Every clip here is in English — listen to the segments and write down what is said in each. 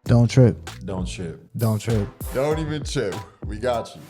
Don't trip. Don't trip. Don't trip. Don't even trip. We got you.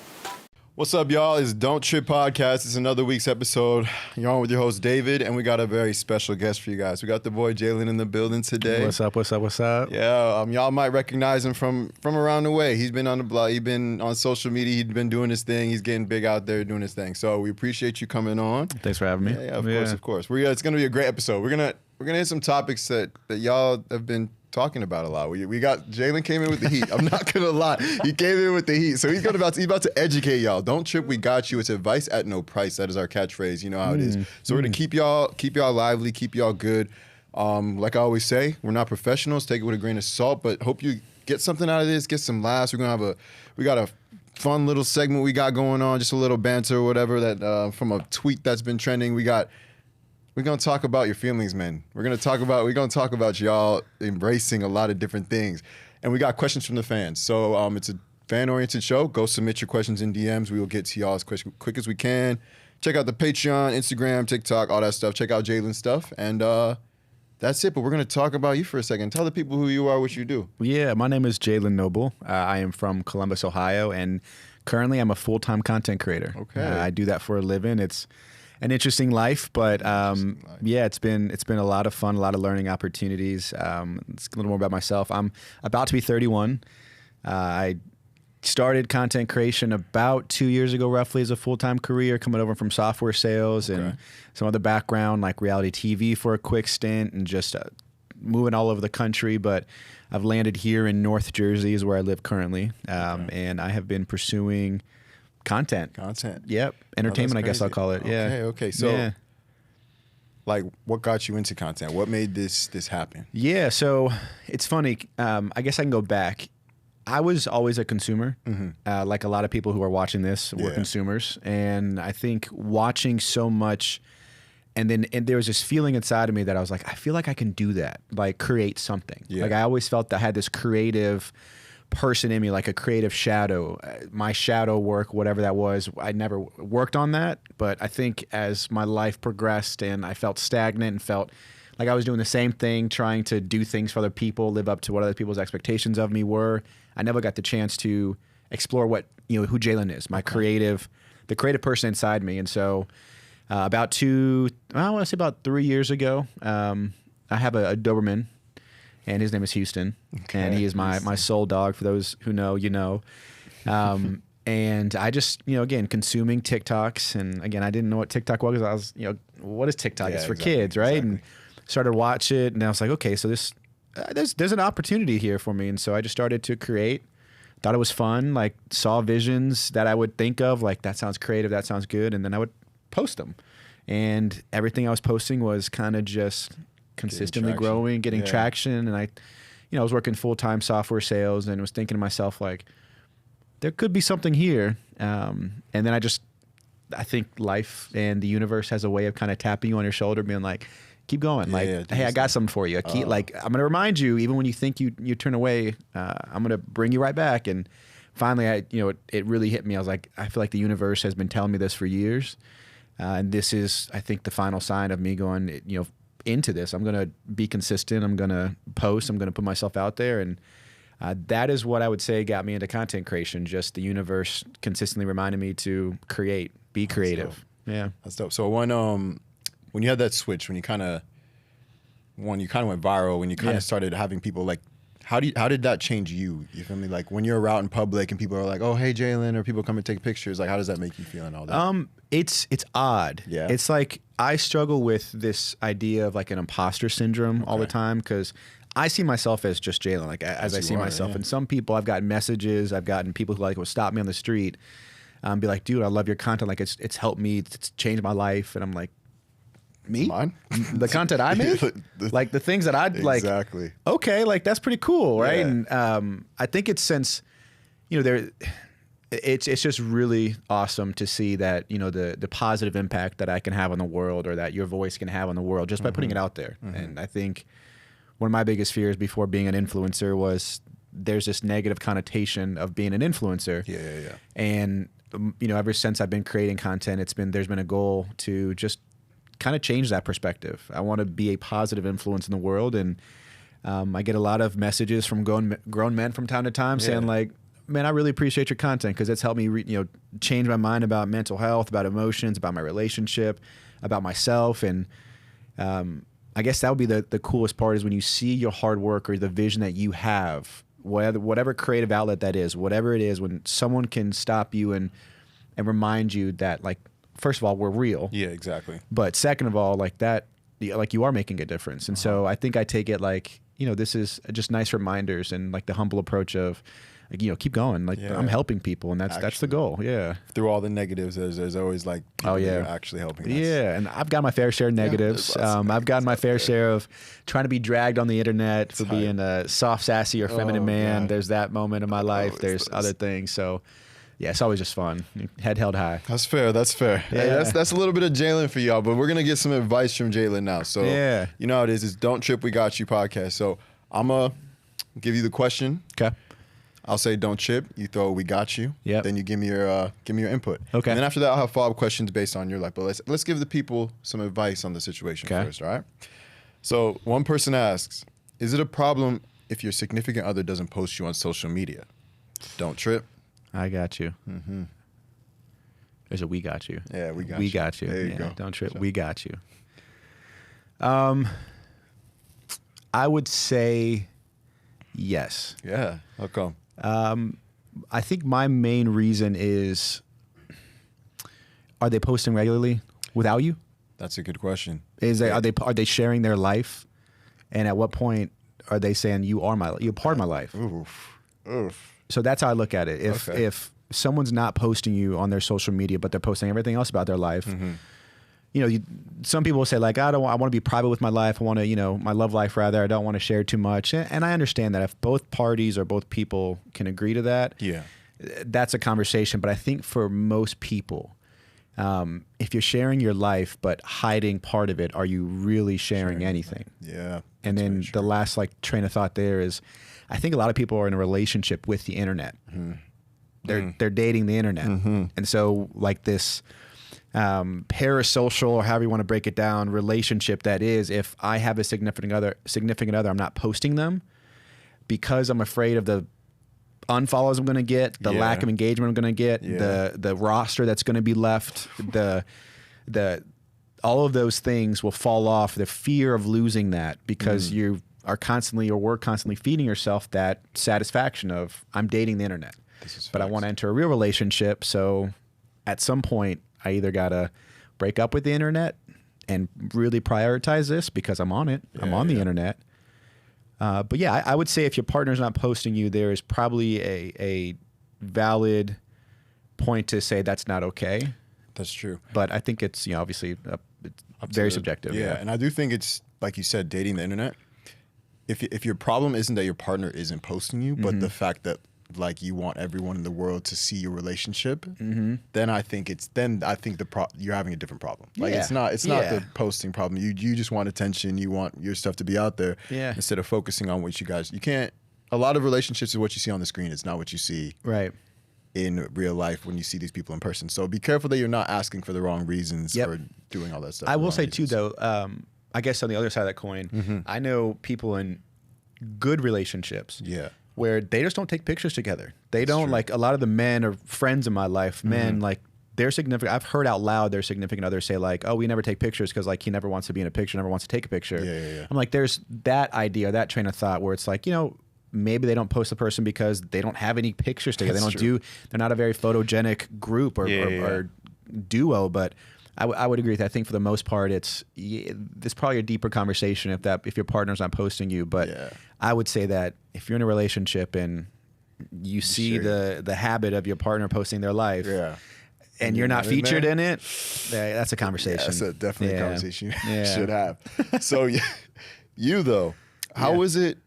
What's up, y'all? It's Don't Trip Podcast. It's another week's episode. You're on with your host, David, and we got a very special guest for you guys. We got the boy Jalen in the building today. What's up? Yeah, y'all might recognize him from around the way. He's been on the blog. He's been on social media. He's been doing his thing. He's getting big out there doing his thing. So we appreciate you coming on. Thanks for having me. Yeah, of course. It's gonna be a great episode. We're gonna hit some topics that y'all have been talking about a lot. We got Jalen came in with the heat. I'm not gonna lie, he came in with the heat. So he's about to educate y'all. Don't trip, we got you. It's advice at no price. That is our catchphrase. You know how it is. So we're gonna keep y'all lively, keep y'all good. Like I always say, we're not professionals. Take it with a grain of salt. But hope you get something out of this. Get some laughs. We got a fun little segment we got going on. Just a little banter or whatever that from a tweet that's been trending. We're gonna talk about your feelings, man. We're gonna talk about y'all embracing a lot of different things, and we got questions from the fans. So it's a fan-oriented show. Go submit your questions in DMs. We will get to y'all as quick as we can. Check out the Patreon, Instagram, TikTok, all that stuff. Check out Jalen's stuff, and that's it. But we're gonna talk about you for a second. Tell the people who you are, what you do. Yeah, my name is Jalen Noble. I am from Columbus, Ohio, and currently I'm a full-time content creator. Okay, I do that for a living. It's an interesting life, but yeah, it's been a lot of fun, a lot of learning opportunities. It's a little more about myself. I'm about to be 31. I started content creation about 2 years ago, roughly, as a full-time career, coming over from software sales and some other background like reality TV for a quick stint and just moving all over the country. But I've landed here in North Jersey is where I live currently, and I have been pursuing Content. Yep. Entertainment, I guess I'll call it. Yeah. Okay. So, like, what got you into content? What made this happen? Yeah. So it's funny. I guess I can go back. I was always a consumer. Like a lot of people who are watching this were consumers. And I think watching so much, and there was this feeling inside of me that I was like, I feel like I can do that, like create something. Yeah. Like I always felt that I had this creative person in me, like a creative shadow. My shadow work, whatever that was, I never worked on that. But I think as my life progressed and I felt stagnant and felt like I was doing the same thing, trying to do things for other people, live up to what other people's expectations of me were, I never got the chance to explore what, who Jalen is, the creative person inside me. And so about 3 years ago, I have a Doberman, and his name is Houston, and he is my soul dog. For those who know, you know. And I just, again, consuming TikToks, and again, I didn't know what TikTok was. I was, what is TikTok? It's for kids, right? Exactly. And started to watch it, and I was like, okay, so there's an opportunity here for me, and so I just started to create. Thought it was fun, like saw visions that I would think of, like that sounds creative, that sounds good, and then I would post them, and everything I was posting was kind of just consistently growing, getting traction. And I was working full-time software sales and was thinking to myself, like, there could be something here. And then I think life and the universe has a way of kind of tapping you on your shoulder, being like, keep going. Hey, I got something for you. I'm going to remind you, even when you think you turn away, I'm going to bring you right back. And finally, it really hit me. I was like, I feel like the universe has been telling me this for years. And this is, I think, the final sign of me going, into this. I'm going to be consistent. I'm going to post. I'm going to put myself out there. And that is what I would say got me into content creation. Just the universe consistently reminding me to create, be creative. Yeah. That's dope. So when you had that switch, when you kind of went viral, when you kind of started having people like, how did that change you? You feel me? Like when you're out in public and people are like, oh, hey, Jalen, or people come and take pictures, like how does that make you feel and all that? It's odd. Yeah. It's like I struggle with this idea of like an imposter syndrome all the time, because I see myself as just Jalen, like as I see myself. Yeah. And some people, I've gotten messages, I've gotten people who will stop me on the street, be like, dude, I love your content. Like it's helped me, it's changed my life. And I'm like, me? Mine? The content I make? Like the things that I'd like. Exactly. Okay, like that's pretty cool, right? Yeah. And I think it's since, it's just really awesome to see that, the positive impact that I can have on the world, or that your voice can have on the world just by putting it out there. And I think one of my biggest fears before being an influencer was there's this negative connotation of being an influencer. Yeah. And, ever since I've been creating content, there's been a goal to just kind of change that perspective. I want to be a positive influence in the world, and I get a lot of messages from grown men from time to time saying like, man, I really appreciate your content because it's helped me, change my mind about mental health, about emotions, about my relationship, about myself. And I guess that would be the coolest part is when you see your hard work or the vision that you have, whatever creative outlet that is, whatever it is, when someone can stop you and remind you that, like, first of all, we're real. Yeah, exactly. But second of all, like that, like you are making a difference. And so I think I take it like, this is just nice reminders and like the humble approach of, like, keep going. Like I'm helping people, and that's the goal. Yeah. Through all the negatives, there's always like people that are actually helping us. Yeah, and I've got my fair share of negatives. I've got my fair share of trying to be dragged on the internet for being a soft, sassy, or feminine man. God. There's that moment in my life. There's other things. So yeah, it's always just fun. Head held high. That's fair. Yeah. Hey, that's a little bit of Jalen for y'all, but we're gonna get some advice from Jalen now. So you know how it is. Don't Trip, We Got You podcast. So I'm gonna give you the question. Okay. I'll say don't chip. You throw we got you. Yeah. Then you give me your input. Okay. And then after that, I'll have follow-up questions based on your life. But let's give the people some advice on the situation first. All right. So one person asks, "Is it a problem if your significant other doesn't post you on social media?" Don't trip. I got you. Mm-hmm. There's a we got you. Yeah, we got you. There you go. Don't trip. We got you. I would say yes. Yeah. How come? I think my main reason is, are they posting regularly without you? That's a good question. Are they sharing their life, and at what point are they saying you're part of my life? Oof. So that's how I look at it. If someone's not posting you on their social media, but they're posting everything else about their life, some people will say like, I want to be private with my life. I want to, my love life rather. I don't want to share too much. And I understand that if both parties or both people can agree to that, that's a conversation. But I think for most people, if you're sharing your life but hiding part of it, are you really sharing anything? Yeah. And then the last train of thought there is, I think a lot of people are in a relationship with the internet. They're dating the internet, and so like this parasocial, or however you want to break it down, relationship that is, if I have a significant other, I'm not posting them because I'm afraid of the unfollows I'm going to get, the lack of engagement I'm going to get, the roster that's going to be left, the all of those things will fall off. The fear of losing that because you are constantly, or we're constantly feeding yourself that satisfaction of, I'm dating the internet, but I want to enter a real relationship. So at some point, I either got to break up with the internet and really prioritize this because I'm on it. I'm on the internet. But yeah, I would say if your partner's not posting you, there is probably a valid point to say that's not okay. That's true. But I think it's, obviously it's very subjective. Yeah. And I do think it's, like you said, dating the internet. If your problem isn't that your partner isn't posting you, but the fact that like you want everyone in the world to see your relationship, then I think you're having a different problem. Like it's not the posting problem. You just want attention. You want your stuff to be out there instead of focusing on what you can't. A lot of relationships is what you see on the screen. It's not what you see in real life when you see these people in person. So be careful that you're not asking for the wrong reasons or doing all that stuff. I will say too, though, I guess on the other side of that coin, I know people in good relationships where they just don't take pictures together. They don't, like, a lot of the men or friends in my life, men, like, their significant, I've heard out loud their significant others say like, oh, we never take pictures because like he never wants to be in a picture, never wants to take a picture. I'm like, there's that idea, that train of thought where it's like, maybe they don't post the person because they don't have any pictures together. They're not a very photogenic group or duo, but I would agree with that. I think for the most part, it's probably a deeper conversation if your partner's not posting you. But I would say that if you're in a relationship and you see the habit of your partner posting their life, and you're not featured in it, that's a conversation. Yeah, that's definitely a conversation you should have. So you though, how is it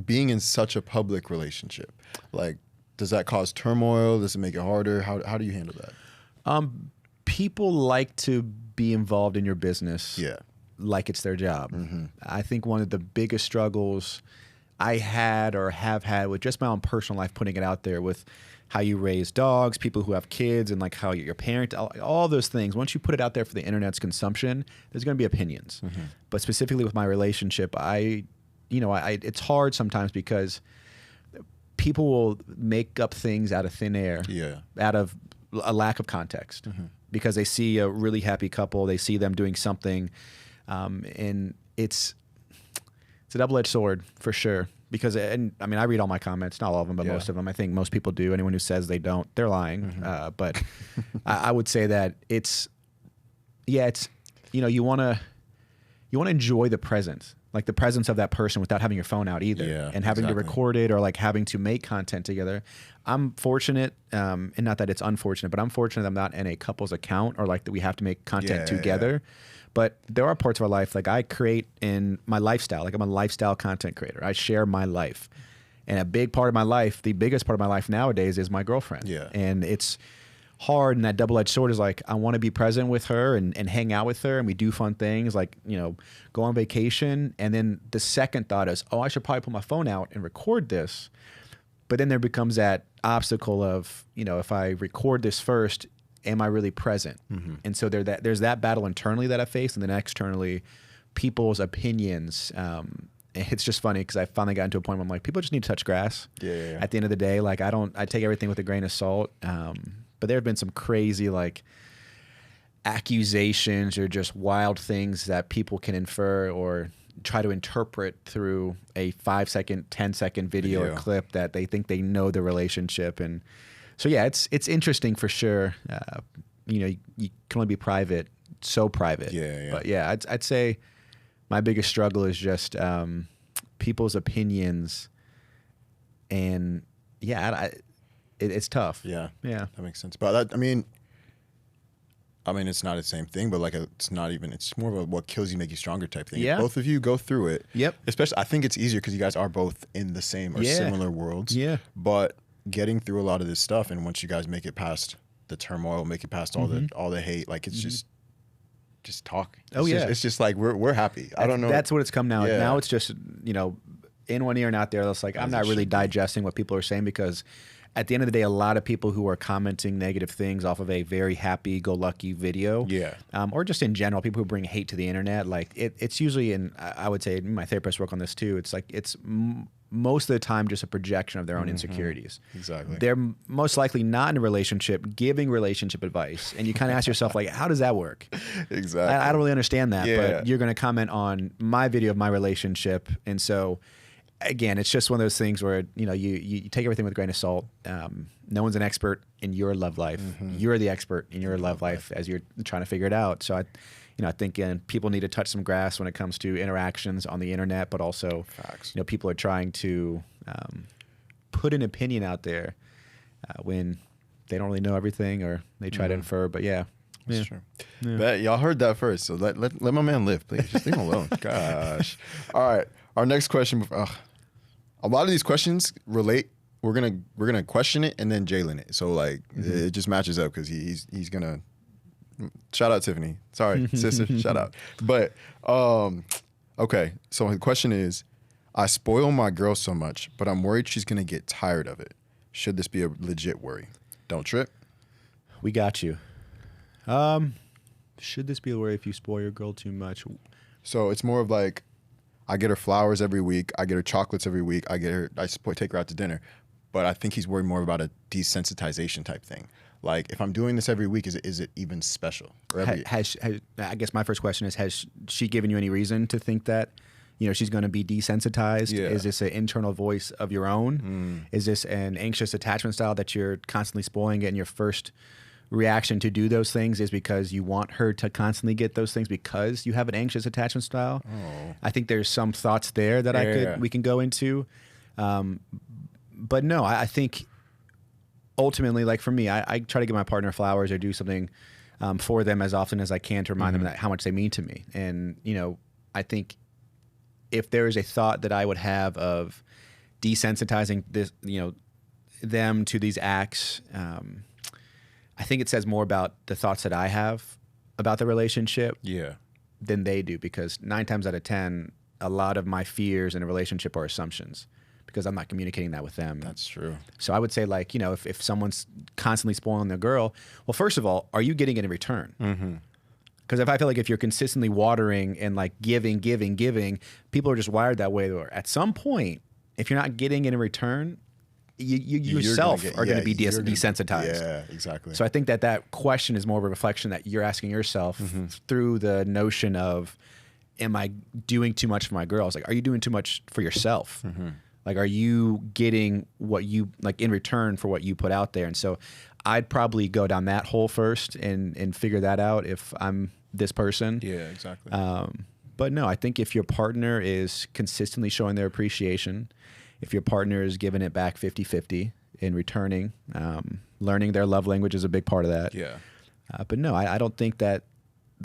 being in such a public relationship? Like, does that cause turmoil? Does it make it harder? How do you handle that? People like to be involved in your business like it's their job. I think one of the biggest struggles I had or have had with just my own personal life, putting it out there with how you raise dogs, people who have kids, and like how you're your parent, all those things. Once you put it out there for the internet's consumption, there's going to be opinions. But specifically with my relationship, I it's hard sometimes because people will make up things out of thin air, out of a lack of context, because they see a really happy couple, they see them doing something, and it's a double-edged sword for sure. Because, and I mean, I read all my comments, not all of them, but most of them. I think most people do. Anyone who says they don't, they're lying. But I would say that it's you want to enjoy the presence, like the presence of that person without having your phone out either, and having to record it or like having to make content together. I'm fortunate, and not that it's unfortunate, but I'm fortunate that I'm not in a couple's account or like that we have to make content together. But there are parts of our life, like I create in my lifestyle, like I'm a lifestyle content creator. I share my life. And a big part of my life, the biggest part of my life nowadays is my girlfriend. And it's hard, and that double-edged sword is like, I want to be present with her and hang out with her, and we do fun things like, go on vacation. And then the second thought is, I should probably pull my phone out and record this. But then there becomes that obstacle of, if I record this first, am I really present? And so there's that battle internally that I face, and then externally, people's opinions. It's just funny because I finally got into a point where I'm like, people just need to touch grass. At the end of the day, like I take everything with a grain of salt. But there have been some crazy like accusations or just wild things that people can infer or try to interpret through a 5-second, 10-second video or clip that they think they know the relationship. And so, yeah, it's interesting for sure. You can only be private, so private. But yeah, I'd say my biggest struggle is just people's opinions, and it's tough. That makes sense. But that, I mean, it's not the same thing, but like it's more of a what kills you make you stronger type thing. If both of you go through it. Especially, I think it's easier because you guys are both in the same or similar worlds. But getting through a lot of this stuff, and once you guys make it past the turmoil, make it past all the hate, like it's just talk. It's just like we're happy. I don't know. That's what it's come now. Now it's just in one ear and out there. It's like I'm not really digesting what people are saying, because at the end of the day, a lot of people who are commenting negative things off of a very happy-go-lucky video, or just in general, people who bring hate to the internet, like it's usually, and I would say my therapist work on this too. It's like it's most of the time just a projection of their own insecurities. They're most likely not in a relationship giving relationship advice, and you kind of ask yourself like, how does that work? I don't really understand that, but you're going to comment on my video of my relationship, and so. Again, it's just one of those things where you take everything with a grain of salt. No one's an expert in your love life. You're the expert in your love life as you're trying to figure it out. So I think people need to touch some grass when it comes to interactions on the internet, but also people are trying to put an opinion out there when they don't really know everything, or they try to infer. But that's true. But y'all heard that first, so let my man live, please. Just leave him alone. Gosh. All right. Our next question. A lot of these questions relate. We're gonna question it and then Jalen it. So like it just matches up because he's gonna. Shout out Tiffany. Sorry, sister. Shout out. But okay. So the question is, I spoil my girl so much, but I'm worried she's gonna get tired of it. Should this be a legit worry? Don't trip. We got you. Should this be a worry if you spoil your girl too much? So it's more of like, I get her flowers every week. I get her chocolates every week. I take her out to dinner. But I think he's worried more about a desensitization type thing. Like, if I'm doing this every week, is it even special? I guess my first question is, has she given you any reason to think that, she's going to be desensitized? Is this an internal voice of your own? Is this an anxious attachment style that you're constantly spoiling it, and your first reaction to do those things is because you want her to constantly get those things because you have an anxious attachment style? I think there's some thoughts there that we can go into. But no, I think ultimately, like for me, I try to give my partner flowers or do something for them as often as I can to remind them that how much they mean to me. And, I think if there is a thought that I would have of desensitizing this, them to these acts, I think it says more about the thoughts that I have about the relationship than they do, because 9 times out of 10, a lot of my fears in a relationship are assumptions because I'm not communicating that with them. That's true. So I would say, like, if someone's constantly spoiling their girl, well, first of all, are you getting it in return? Because if I feel like if you're consistently watering and like giving, people are just wired that way. Or at some point, if you're not getting in return, you yourself are going to be desensitized. Yeah, exactly. So I think that question is more of a reflection that you're asking yourself through the notion of, am I doing too much for my girls? Like, are you doing too much for yourself? Like, are you getting what you like in return for what you put out there? And so I'd probably go down that hole first and figure that out if I'm this person. Yeah, exactly. But no, I think if your partner is consistently showing their appreciation, if your partner is giving it back 50-50 in returning, learning their love language is a big part of that. Yeah. But no, I don't think that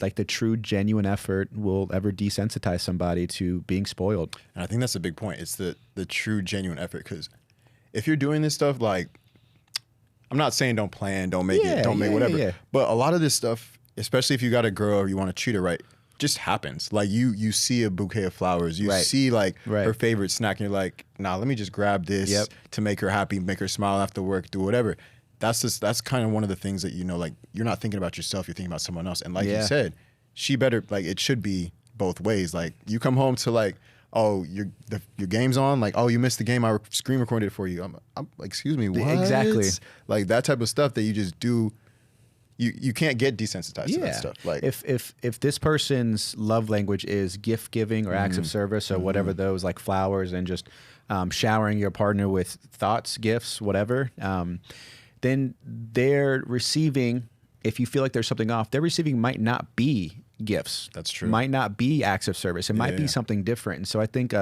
like the true genuine effort will ever desensitize somebody to being spoiled. And I think that's a big point. It's the true genuine effort. Because if you're doing this stuff, like, I'm not saying don't plan, don't make it, don't make whatever. Yeah. But a lot of this stuff, especially if you got a girl or you want to treat her right, just happens. Like you see a bouquet of flowers, you see like her favorite snack, and you're like, nah, let me just grab this to make her happy, make her smile after work, do whatever. That's kind of one of the things that, you know, like, you're not thinking about yourself, you're thinking about someone else. And like you said, she better, like, it should be both ways. Like, you come home to like, oh, your game's on, like, oh, you missed the game, I screen recorded it for you. I'm like, excuse me, what? Exactly. Like that type of stuff that you just do. You can't get desensitized to that stuff. Like, if this person's love language is gift giving or acts of service or whatever those, like flowers and just showering your partner with thoughts, gifts, whatever, then they're receiving. If you feel like there's something off, they're receiving might not be gifts. That's true. Might not be acts of service. It might be something different. And so I think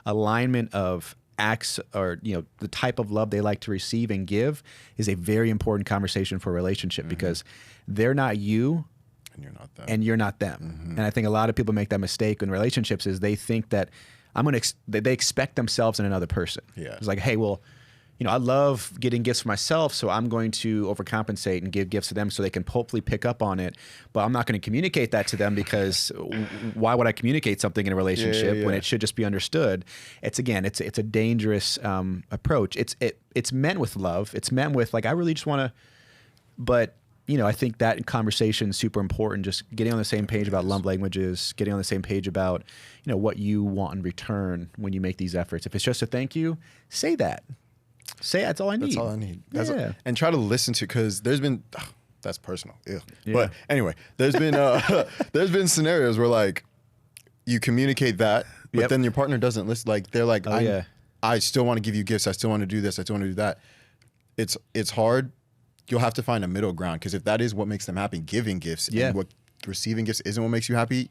alignment of acts, or, you know, the type of love they like to receive and give, is a very important conversation for a relationship, because they're not you and you're not them, and you're not them. And I think a lot of people make that mistake in relationships, is they think that they expect themselves in another person. It's like, hey, well, you know, I love getting gifts for myself, so I'm going to overcompensate and give gifts to them so they can hopefully pick up on it. But I'm not going to communicate that to them, because why would I communicate something in a relationship when it should just be understood? It's a dangerous approach. It's meant with love. It's meant with like, I really just want to, but you know, I think that conversation is super important. Just getting on the same page about love languages, getting on the same page about, you know, what you want in return when you make these efforts. If it's just a thank you, say that. Say that's all I need. That's all I need. And try to listen to, because there's been, that's personal. Ew. Yeah. But anyway, there's been scenarios where like you communicate that, but then your partner doesn't listen. Like they're like, I still want to give you gifts. I still want to do this. I still want to do that. It's hard. You'll have to find a middle ground, because if that is what makes them happy, giving gifts, and what receiving gifts isn't what makes you happy,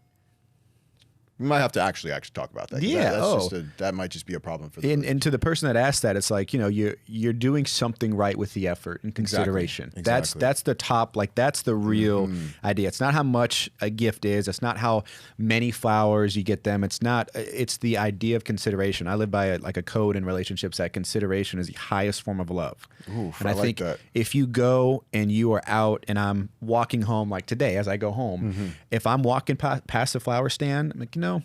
we might have to actually talk about that. That might just be a problem for them. And to the person that asked that, it's like, you know, you're doing something right with the effort and consideration. Exactly. That's the top, like that's the real idea. It's not how much a gift is. It's not how many flowers you get them. It's the idea of consideration. I live by a code in relationships that consideration is the highest form of love. Oof, and I think that. If you go and you are out and I'm walking home, like today as I go home, if I'm walking past the flower stand, I'm like, you know,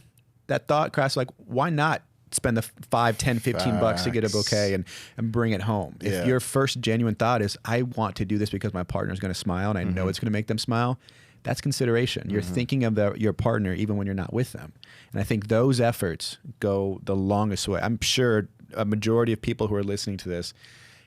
that thought crosses, like, why not spend the $5, $10, $15 to get a bouquet and bring it home? If your first genuine thought is, I want to do this because my partner is going to smile and I know it's going to make them smile, that's consideration. You're thinking of your partner even when you're not with them. And I think those efforts go the longest way. I'm sure a majority of people who are listening to this,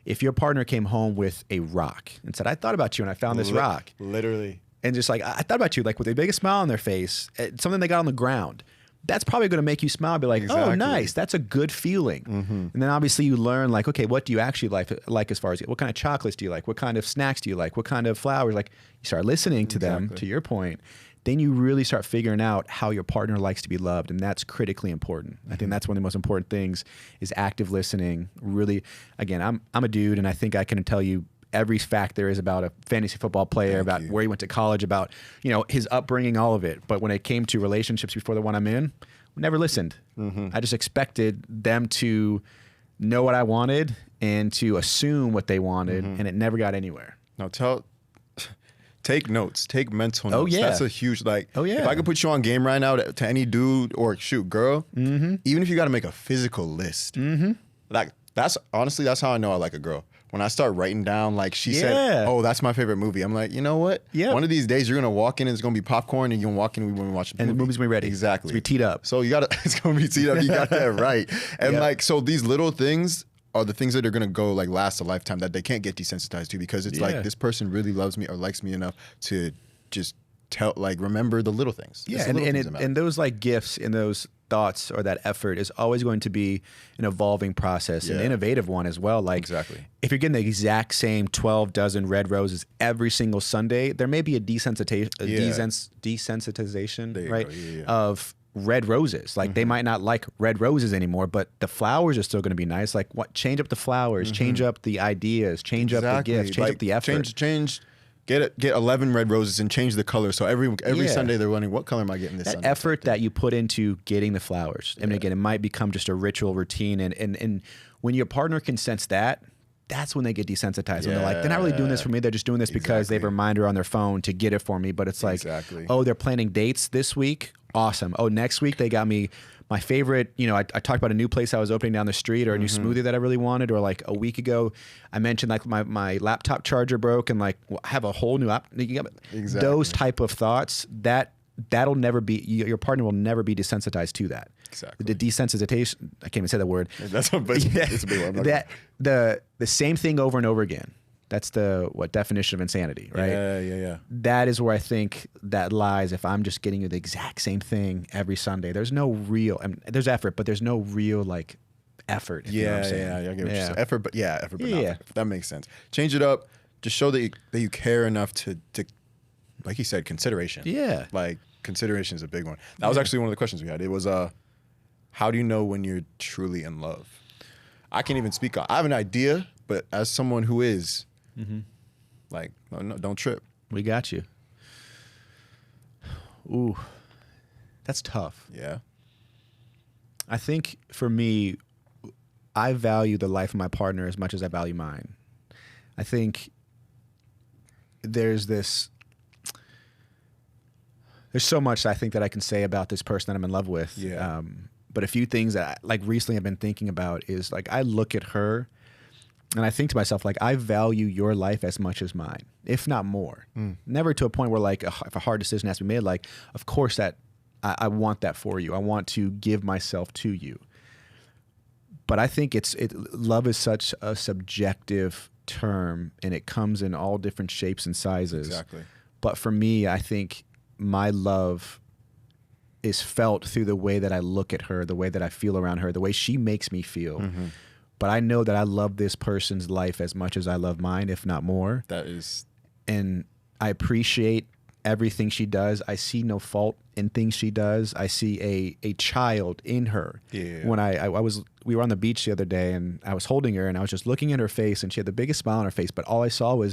if your partner came home with a rock and said, I thought about you and I found this rock. Literally. And just like, I thought about you, like with the biggest smile on their face, something they got on the ground, that's probably going to make you smile, be like, oh, nice. That's a good feeling. And then obviously you learn like, okay, what do you actually like as far as what kind of chocolates do you like? What kind of snacks do you like? What kind of flowers? Like, you start listening to them, to your point. Then you really start figuring out how your partner likes to be loved. And that's critically important. I think that's one of the most important things is active listening. Really, again, I'm a dude, and I think I can tell you every fact there is about a fantasy football player, about where he went to college, about, you know, his upbringing, all of it. But when it came to relationships before the one I'm in, never listened. I just expected them to know what I wanted and to assume what they wanted, and it never got anywhere. Now take notes, take mental notes. Oh yeah, that's a huge if I could put you on game right now to any dude or girl, even if you got to make a physical list, like that's how I know I like a girl. when I start writing down, like she Yeah. said, oh, that's my favorite movie. I'm like, you know what? Yeah. One of these days you're gonna walk in and it's gonna be popcorn, and you're gonna walk in when we watch the And movie. the movie's gonna be ready. Exactly. It's gonna be teed up. So you gotta, it's gonna be teed up. You got that right. And Yep. like, so these little things are the things that are gonna go like last a lifetime that they can't get desensitized to, because it's like this person really loves me or likes me enough to just remember the little things. Yeah, It's the and little and, things it, that matter. and those like gifts and those thoughts or that effort is always going to be an evolving process, an Yeah. innovative one as well. Like Exactly. if you're getting the exact same 12 dozen red roses every single Sunday, there may be a desensitization, There you right, go. Yeah. of red roses. Like they might not like red roses anymore, but the flowers are still going to be nice. Like what? Change up the flowers, change up the ideas, change up the gifts, change up the effort. Change. Get 11 red roses and change the color. So every Yeah. Sunday they're wondering, what color am I getting this That Sunday? effort that you put into getting the flowers. I mean, again, it might become just a ritual routine. And when your partner can sense that, that's when they get desensitized. When they're like, they're not really doing this for me. They're just doing this because they have a reminder on their phone to get it for me. But it's like, oh, they're planning dates this week. Awesome. Oh, next week they got me my favorite, I talked about a new place I was opening down the street, or a new smoothie that I really wanted, or like a week ago I mentioned like my laptop charger broke and like I have a whole new app. Those type of thoughts, that'll never be, your partner will never be desensitized to that. Exactly. The desensitization, I can't even say that word. It's a big one. The same thing over and over again. That's the definition of insanity, right? Yeah. That is where I think that lies. If I'm just getting you the exact same thing every Sunday, there's no real, there's effort, but there's no real like effort. If you know what I'm saying. I get what you're saying. Effort, but not effort. That makes sense. Change it up. Just show that you care enough to, like you said, consideration. Yeah. Like consideration is a big one. That was actually one of the questions we had. It was, how do you know when you're truly in love? I can't even speak on. I have an idea, but as someone who is. Like, no, don't trip. We got you. Ooh, that's tough. Yeah. I think for me, I value the life of my partner as much as I value mine. I think there's so much I think that I can say about this person that I'm in love with. Yeah. But a few things that like recently I've been thinking about is like I look at her and I think to myself, like, I value your life as much as mine, if not more. Never to a point where, like, if a hard decision has to be made, like, of course that I want that for you. I want to give myself to you. But I think love is such a subjective term, and it comes in all different shapes and sizes. Exactly. But for me, I think my love is felt through the way that I look at her, the way that I feel around her, the way she makes me feel. But I know that I love this person's life as much as I love mine, if not more. And I appreciate everything she does. I see no fault in things she does. I see a child in her. Yeah. When we were on the beach the other day, and I was holding her, and I was just looking at her face, and she had the biggest smile on her face, but all I saw was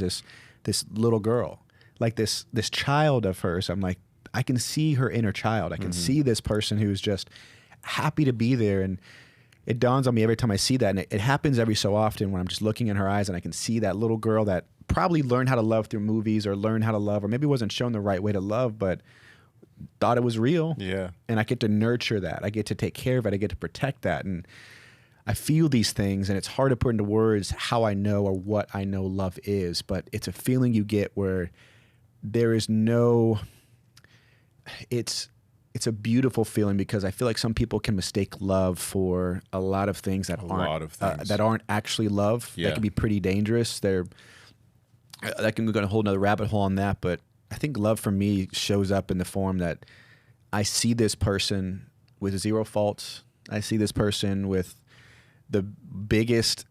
this little girl, like this child of hers. I'm like, I can see her inner child. I can see this person who's just happy to be there. And it dawns on me every time I see that, and it happens every so often when I'm just looking in her eyes and I can see that little girl that probably learned how to love through movies, or learned how to love, or maybe wasn't shown the right way to love, but thought it was real. Yeah. And I get to nurture that. I get to take care of it. I get to protect that. And I feel these things, and it's hard to put into words how I know or what I know love is, but it's a feeling you get where there is no, it's a beautiful feeling, because I feel like some people can mistake love for a lot of things that aren't actually love. Yeah. That can be pretty dangerous. That can go a whole nother rabbit hole on that. But I think love for me shows up in the form that I see this person with zero faults. I see this person with the biggest,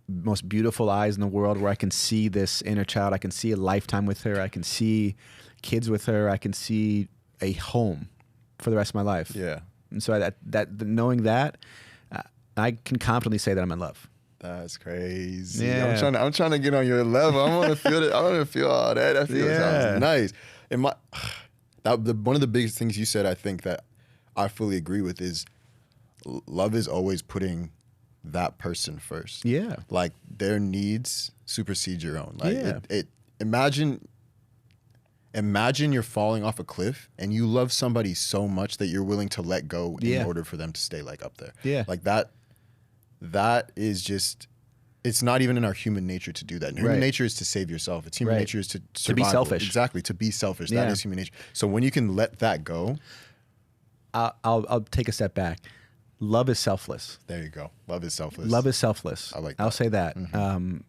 most beautiful eyes in the world, where I can see this inner child. I can see a lifetime with her. I can see kids with her. I can see a home for the rest of my life. Yeah. And so knowing that, I can confidently say that I'm in love. That's crazy. Yeah. I'm trying to get on your level. I want to feel it. I want to feel all that. That feels sounds nice. And one of the biggest things you said, I think that I fully agree with, is love is always putting that person first. Yeah. Like their needs supersede your own. Like Yeah. Imagine you're falling off a cliff and you love somebody so much that you're willing to let go in order for them to stay like up there. Yeah. Like that is just it's not even in our human nature to do that. Human nature is to save yourself. It's human nature is to survive. To be selfish. Exactly, to be selfish. That is human nature. So when you can let that go, I'll take a step back. Love is selfless. there you go. Love is selfless. Love is selfless. I like that. I'll say that.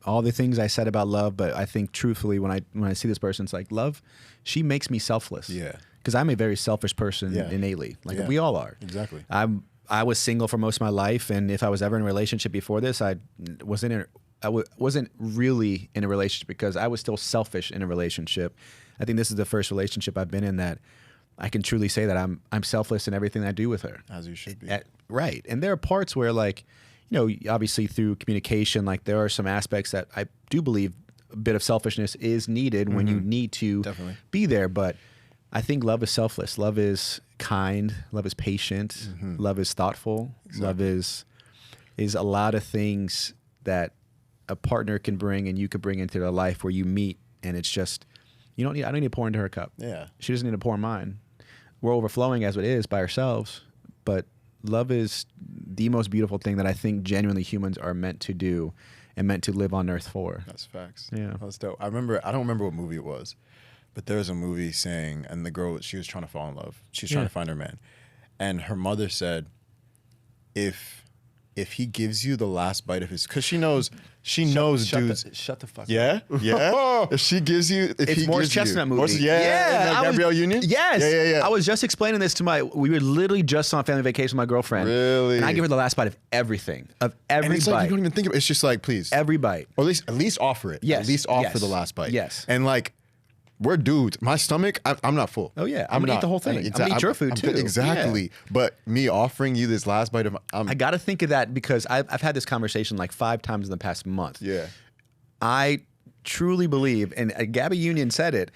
All the things I said about love, but I think truthfully, when I see this person, it's like love. She makes me selfless. Yeah. Because I'm a very selfish person innately. Like we all are. Exactly. I was single for most of my life, and if I was ever in a relationship before this, I wasn't really in a relationship because I was still selfish in a relationship. I think this is the first relationship I've been in that I can truly say that I'm selfless in everything I do with her. As you should be. Right. And there are parts where, like, you know, obviously through communication, like there are some aspects that I do believe a bit of selfishness is needed when you need to be there. But I think love is selfless. Love is kind. Love is patient. Love is thoughtful. Love is a lot of things that a partner can bring and you could bring into their life where you meet, and it's just I don't need to pour into her cup. Yeah. She doesn't need to pour in mine. We're overflowing as it is by ourselves, but love is the most beautiful thing that I think genuinely humans are meant to do and meant to live on earth for. That's facts. Yeah. That's dope. I don't remember what movie it was, but there was a movie saying, and the girl, she was trying to fall in love. She was trying to find her man. And her mother said, if he gives you the last bite of his, because she knows dudes. Shut the fuck up. Yeah? If she gives you, if It's he Morris gives you, Chestnut movie. Yeah. Gabrielle Union? Yes. Yeah. I was just explaining this to we were literally just on family vacation with my girlfriend. Really? And I give her the last bite of everything. Of every And it's bite. like, you don't even think of it. It's just like, please. Every bite. Or at least offer it. Yes. At least offer Yes. the last bite. Yes. And like, we're dudes. My stomach, I'm not full. Oh, yeah. I'm gonna eat the whole thing. I'm gonna eat your food, too. Exactly. Yeah. But me offering you this last bite of, I got to think of that because I've had this conversation like 5 times in the past month. yeah. I truly believe, and Gabby Union said it,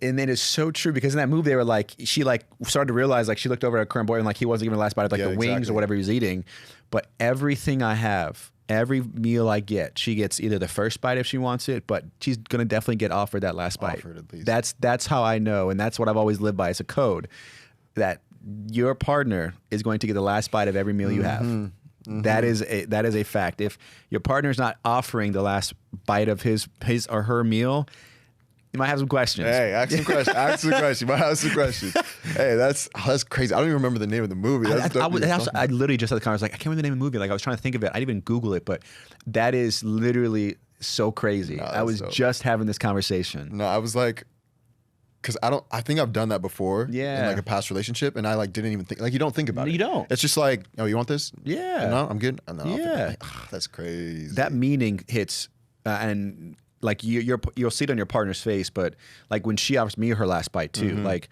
and it is so true because in that movie they were like, she like started to realize like she looked over at her current boyfriend like he wasn't giving the last bite of like the wings or whatever he was eating, but everything I have, every meal I get, she gets either the first bite if she wants it, but she's gonna definitely get offered that last bite. Offered at least. That's how I know, and that's what I've always lived by. It's a code that your partner is going to get the last bite of every meal you have. That is a fact. If your partner's not offering the last bite of his or her meal, you might have some questions. Hey, ask some questions. Ask some questions. You might have some questions. Hey, that's crazy. I don't even remember the name of the movie. I literally just had the conversation. Like, I can't remember the name of the movie. Like, I was trying to think of it. I didn't even Google it, but that is literally so crazy. I was just having this conversation. No, I was like, because I think I've done that before in like a past relationship, and I like didn't even think, like, you don't think about it. You don't. It's just like, oh, you want this? Yeah. No, I'm good. No, Yeah. that's crazy. That meaning hits, and like you'll see it on your partner's face, but like when she offers me her last bite too, like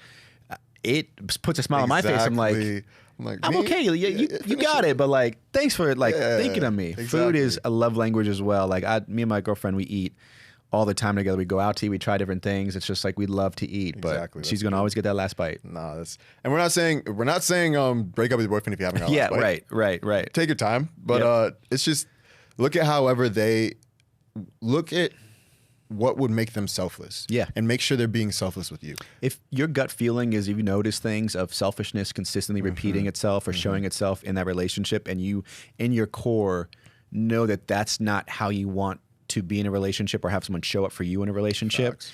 it puts a smile on my face. I'm I'm okay. You got it, but like, thanks for like thinking of me. Exactly. Food is a love language as well. Like me and my girlfriend, we eat all the time together. We go out to eat, we try different things. It's just like we love to eat, but she's gonna always get that last bite. No, and we're not saying break up with your boyfriend if you haven't got a last bite. Right. Take your time, but it's just look at however they look at what would make them selfless. Yeah. And make sure they're being selfless with you. If your gut feeling is if you notice things of selfishness consistently repeating itself or showing itself in that relationship, and you in your core know that that's not how you want to be in a relationship or have someone show up for you in a relationship, Facts.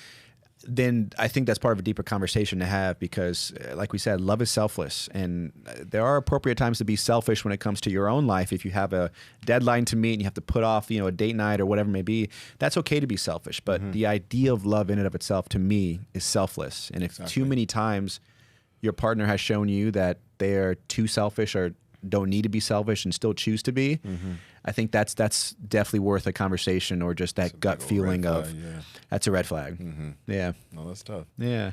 then I think that's part of a deeper conversation to have because, like we said, love is selfless. And there are appropriate times to be selfish when it comes to your own life. If you have a deadline to meet and you have to put off, a date night or whatever it may be, that's okay to be selfish. But the idea of love in and of itself, to me, is selfless. And if too many times your partner has shown you that they are too selfish or don't need to be selfish and still choose to be, I think that's definitely worth a conversation or just that gut feeling of that's a red flag. Yeah. No, that's tough. Yeah.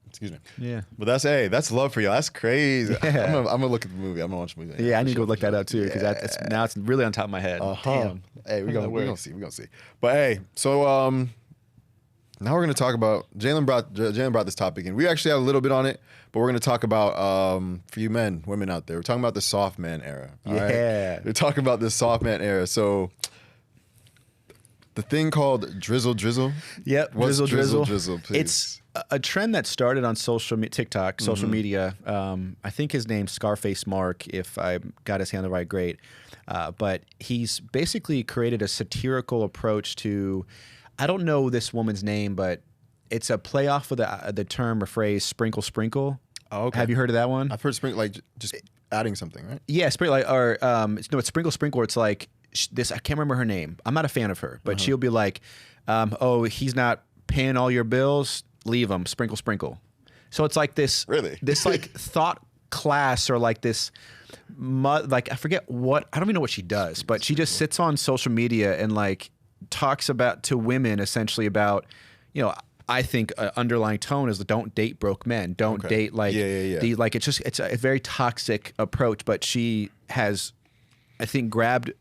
Excuse me. Yeah. But that's love for you. That's crazy. Yeah. I'm gonna look at the movie. I'm gonna watch the movie. Yeah, I need to go look that up too because now it's really on top of my head. Damn. Hey, we're gonna see. But hey, so now we're gonna talk about Jalen brought this topic in. We actually had a little bit on it, but we're gonna talk about for you women out there. We're talking about the soft man era. All right? We're talking about the soft man era. So the thing called drizzle. Yep, What's drizzle. drizzle, please? It's a trend that started on TikTok, social media. I think his name's Scarface Mark, if I got his handle right, great. But he's basically created a satirical approach to, I don't know this woman's name, but it's a play off of the term or phrase sprinkle sprinkle. Oh, okay. Have you heard of that one? I've heard sprinkle, like just adding something, right? Yeah, sprinkle, it's sprinkle sprinkle. It's like this. I can't remember her name. I'm not a fan of her, but she'll be like, "Oh, he's not paying all your bills. Leave him. Sprinkle sprinkle." So it's like this, this like thought class or like this, like I forget what. I don't even know what she does, but she just sits on social media and like talks about to women essentially about, I think underlying tone is don't date broke men. Don't date like it's a very toxic approach. But she has, I think, grabbed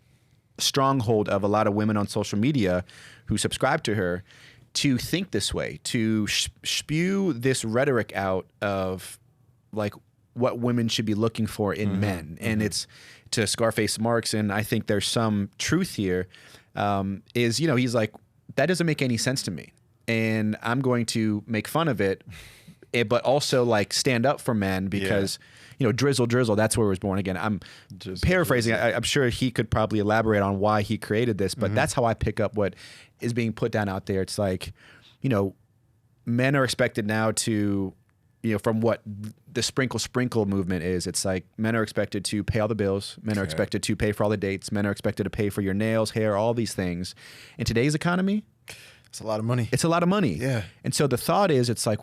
stronghold of a lot of women on social media who subscribe to her to think this way, to spew this rhetoric out of like what women should be looking for in men. And it's to Scarface Marks, and I think there's some truth here, is, he's like, that doesn't make any sense to me. And I'm going to make fun of it, but also like stand up for men because, drizzle, that's where he was born again. I'm just paraphrasing. I'm sure he could probably elaborate on why he created this, but that's how I pick up what is being put down out there. It's like, men are expected now to, from what the sprinkle movement is, it's like men are expected to pay all the bills. Men are expected to pay for all the dates. Men are expected to pay for your nails, hair, all these things. In today's economy, it's a lot of money. It's a lot of money. Yeah. And so the thought is, it's like,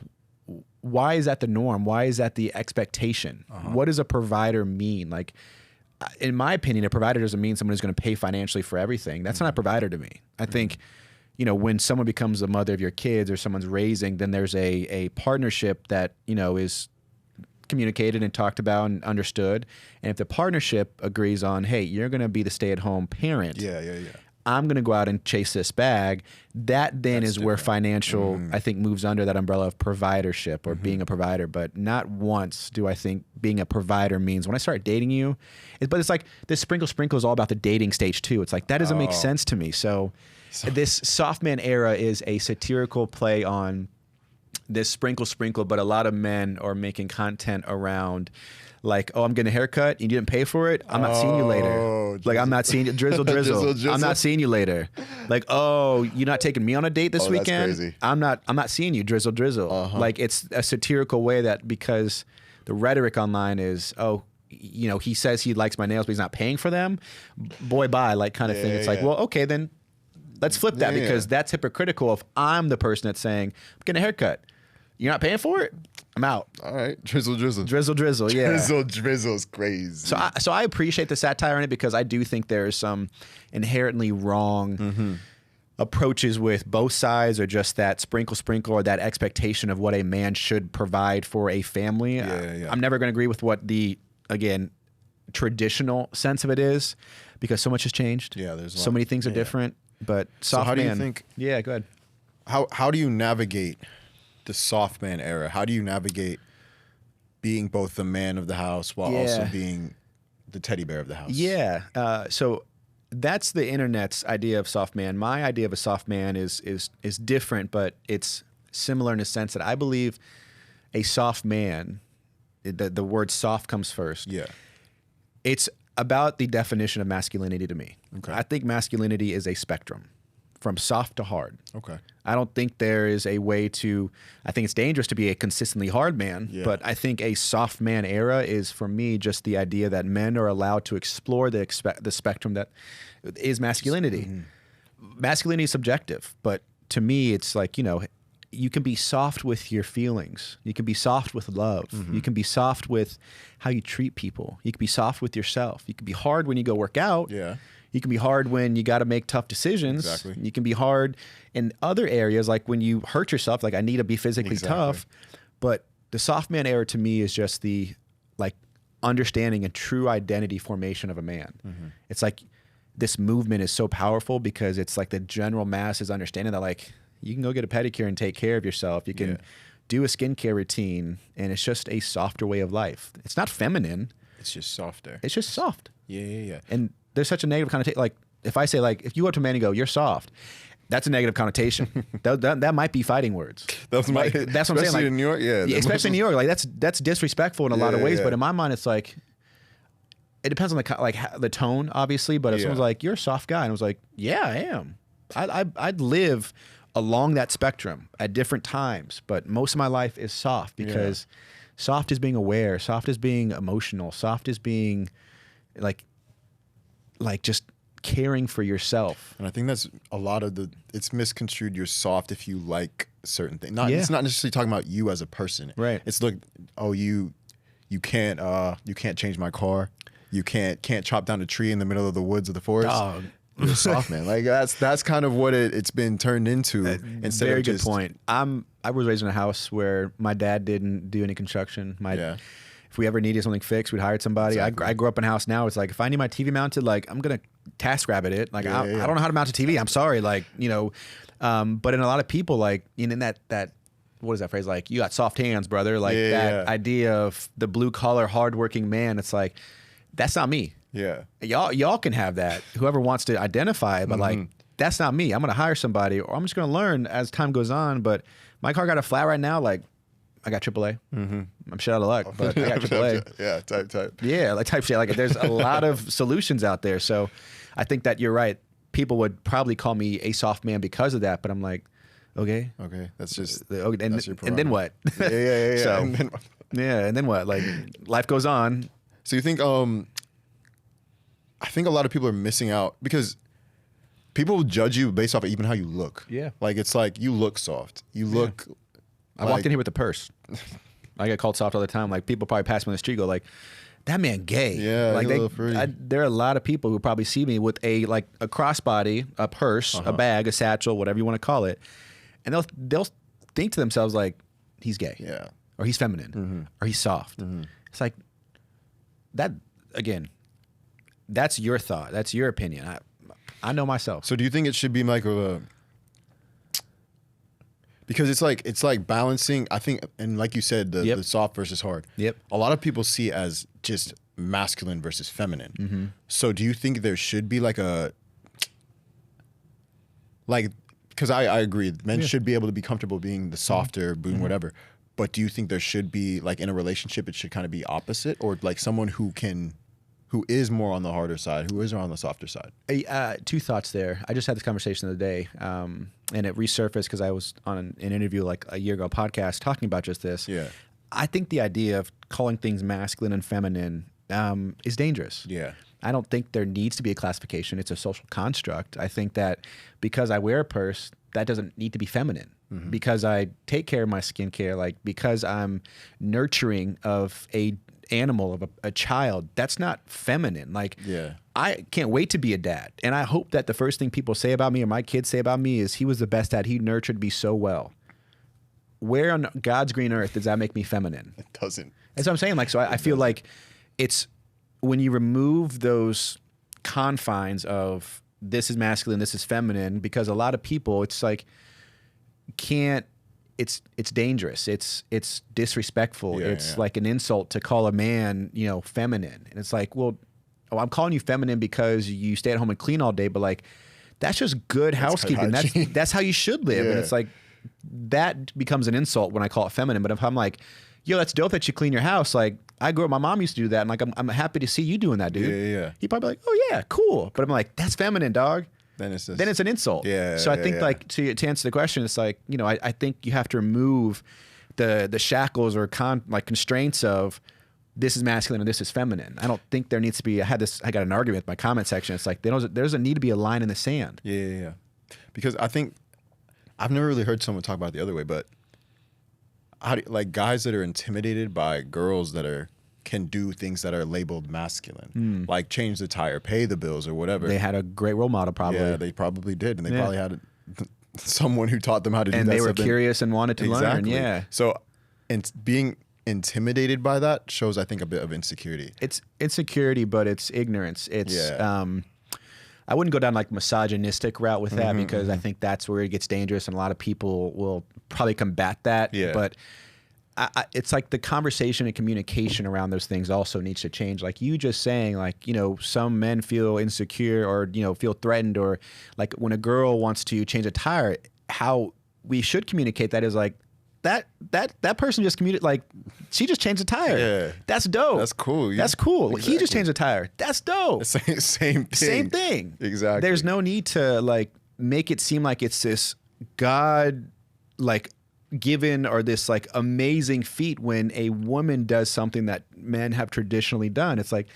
why is that the norm? Why is that the expectation? What does a provider mean? Like, in my opinion, a provider doesn't mean someone who's going to pay financially for everything. That's not a provider to me. I think, when someone becomes a mother of your kids or someone's raising, then there's a partnership that, is communicated and talked about and understood. And if the partnership agrees on, hey, you're going to be the stay-at-home parent. I'm going to go out and chase this bag. That's is where financial, I think, moves under that umbrella of providership or being a provider. But not once do I think being a provider means when I start dating you. But it's like this sprinkle is all about the dating stage too. It's like that doesn't make sense to me. So this soft man era is a satirical play on this sprinkle, but a lot of men are making content around like, oh, I'm getting a haircut. You didn't pay for it. I'm not seeing you later. Like, I'm not seeing you. Drizzle. I'm not seeing you later. Like, oh, you're not taking me on a date this weekend. That's crazy. I'm not seeing you. Drizzle. Like, it's a satirical way that because the rhetoric online is, oh, he says he likes my nails, but he's not paying for them. Boy, bye, like kind of thing. It's like, well, okay, then let's flip that because that's hypocritical if I'm the person that's saying, I'm getting a haircut. You're not paying for it? I'm out. All right. Drizzle. Yeah. Drizzle is crazy. So I appreciate the satire in it because I do think there's some inherently wrong approaches with both sides, or just that sprinkle or that expectation of what a man should provide for a family. I'm never going to agree with what the, again, traditional sense of it is because so much has changed. Yeah, there's so many things are different. But soft man. So how do you think? Yeah, go ahead. How do you navigate the soft man era? How do you navigate being both the man of the house while also being the teddy bear of the house? Yeah. So that's the internet's idea of soft man. My idea of a soft man is different, but it's similar in the sense that I believe a soft man, the word soft comes first. Yeah. It's about the definition of masculinity to me. Okay. I think masculinity is a spectrum from soft to hard. Okay. I don't think there is a way to, I think it's dangerous to be a consistently hard man, but I think a soft man era is, for me, just the idea that men are allowed to explore the spectrum that is masculinity. Masculinity is subjective, but to me, it's like, you can be soft with your feelings. You can be soft with love. You can be soft with how you treat people. You can be soft with yourself. You can be hard when you go work out. Yeah. You can be hard when you got to make tough decisions. Exactly. You can be hard in other areas, like when you hurt yourself, like I need to be physically tough. But the soft man era to me is just the like understanding and true identity formation of a man. It's like this movement is so powerful because it's like the general mass is understanding that like you can go get a pedicure and take care of yourself. You can do a skincare routine, and it's just a softer way of life. It's not feminine. It's just softer. It's just soft. Yeah. And there's such a negative connotation. Like if I say like, if you go to a man and go, you're soft, That's a negative connotation. that might be fighting words. That's what I'm saying. Like, especially in New York, yeah. Especially in New York, like that's disrespectful in a lot of ways. Yeah. But in my mind, it's like it depends on the tone, obviously. But if someone's like, "You're a soft guy," and I was like, "Yeah, I am." I'd live along that spectrum at different times, but most of my life is soft because soft is being aware, soft is being emotional, soft is being like just caring for yourself. And I think that's a lot of it's misconstrued. You're soft if you like certain things. It's not necessarily talking about you as a person. Right. It's like, oh, you can't change my car. You can't chop down a tree in the middle of the woods of the forest. Oh, you're soft, man. Like that's kind of what it's been turned into. Instead very of just, good point. I was raised in a house where my dad didn't do any construction. If we ever needed something fixed, we'd hire somebody. Exactly. I grew up in a house now. It's like, if I need my TV mounted, like, I'm going to TaskRabbit it. Like, I don't know how to mount a TV. I'm sorry. Like, but in a lot of people, like, in that, what is that phrase? Like, you got soft hands, brother. Like idea of the blue collar, hardworking man. It's like, that's not me. Yeah. Y'all can have that. Whoever wants to identify it, but like, that's not me. I'm going to hire somebody, or I'm just going to learn as time goes on. But my car got a flat right now. Like, I got AAA. I'm shit out of luck, but I got AAA. Yeah, type. Yeah, like type shit. Like, there's a lot of solutions out there. So I think that you're right. People would probably call me a soft man because of that, but I'm like, okay. That's just that's and then what? Yeah. So, and then what? Like, life goes on. So you think I think a lot of people are missing out because people will judge you based off of even how you look. Yeah. Like, it's like, you look soft. You look I walked in here with a purse. I get called soft all the time. Like, people probably pass me on the street, go like, that man gay. Yeah, like there are a lot of people who probably see me with a crossbody, a purse, a bag, a satchel, whatever you want to call it, and they'll think to themselves like, he's gay, or he's feminine, or he's soft. It's like that again. That's your thought. That's your opinion. I know myself. So do you think it should be like because it's like balancing, I think, and like you said, the soft versus hard. Yep. A lot of people see it as just masculine versus feminine. So do you think there should be because I agree, men should be able to be comfortable being the softer, being whatever. But do you think there should be, like, in a relationship, it should kind of be opposite, or like someone who is more on the harder side, who is on the softer side? Two thoughts there. I just had this conversation the other day, and it resurfaced because I was on an interview like a year ago, podcast, talking about just this. Yeah. I think the idea of calling things masculine and feminine is dangerous. Yeah. I don't think there needs to be a classification. It's a social construct. I think that because I wear a purse, that doesn't need to be feminine. Because I take care of my skincare, like, because I'm nurturing of a animal, of a child, that's not feminine. Like, I can't wait to be a dad, and I hope that the first thing people say about me, or my kids say about me, is he was the best dad. He nurtured me so well. Where on God's green earth does that make me feminine? It doesn't. That's what I'm saying. Like, so I feel like it's when you remove those confines of this is masculine, this is feminine, because a lot of people, it's like, it's dangerous. It's disrespectful. It's like an insult to call a man, feminine. And it's like, well, I'm calling you feminine because you stay at home and clean all day, but like, that's just good housekeeping. That's how you should live. And it's like, that becomes an insult when I call it feminine. But if I'm like, yo, that's dope that you clean your house. Like, I grew up, my mom used to do that. And like, I'm happy to see you doing that, dude. Yeah. He'd probably be like, oh yeah, cool. But I'm like, that's feminine, dog. Then it's an insult. Yeah. So I think like to answer the question, it's like, I think you have to remove the shackles or constraints of this is masculine and this is feminine. I don't think there needs to be. I got an argument with my comment section. It's like there doesn't need to be a line in the sand. Yeah. Because I think I've never really heard someone talk about it the other way, but how do like guys that are intimidated by girls that can do things that are labeled masculine, like change the tire, pay the bills, or whatever. They had a great role model, probably. Yeah, they probably did, and they probably had someone who taught them how to do that. And they were curious and wanted to learn. Yeah. So, and being intimidated by that shows, I think, a bit of insecurity. It's insecurity, but it's ignorance. It's I wouldn't go down like misogynistic route with that because I think that's where it gets dangerous, and a lot of people will probably combat that. Yeah. But it's like the conversation and communication around those things also needs to change. Like you just saying, like, you know, some men feel insecure or, you know, feel threatened, or like when a girl wants to change a tire, how we should communicate that is like, that person just communicated, like, she just changed a tire. Yeah. That's dope. That's cool. That's cool. Exactly. He just changed a tire. That's dope. Same thing. Same thing. Exactly. There's no need to like make it seem like it's this God like given or this like amazing feat when a woman does something that men have traditionally done. It's like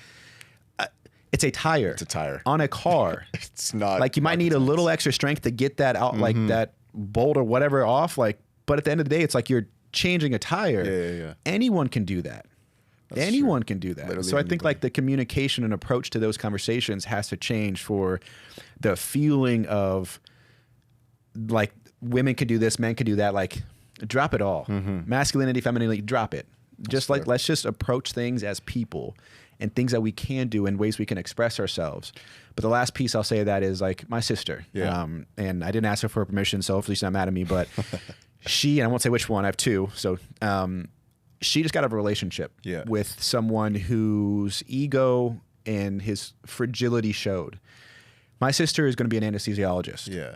it's a tire. It's a tire on a car. It's not like you might need a little extra strength to get that out, like that bolt or whatever off. Like, but at the end of the day, it's like you're changing a tire. Yeah. Anyone can do that. Anyone can do that. Literally so I think like the communication and approach to those conversations has to change for the feeling of like women could do this, men could do that. Like drop it all. Masculinity, femininity, drop it. Just like, let's just approach things as people and things that we can do and ways we can express ourselves. But the last piece I'll say of that is like my sister. And I didn't ask her for permission, so hopefully she's not mad at me, but she, and I won't say which one, I have two. So, she just got out of a relationship with someone whose ego and his fragility showed. My sister is going to be an anesthesiologist. Yeah.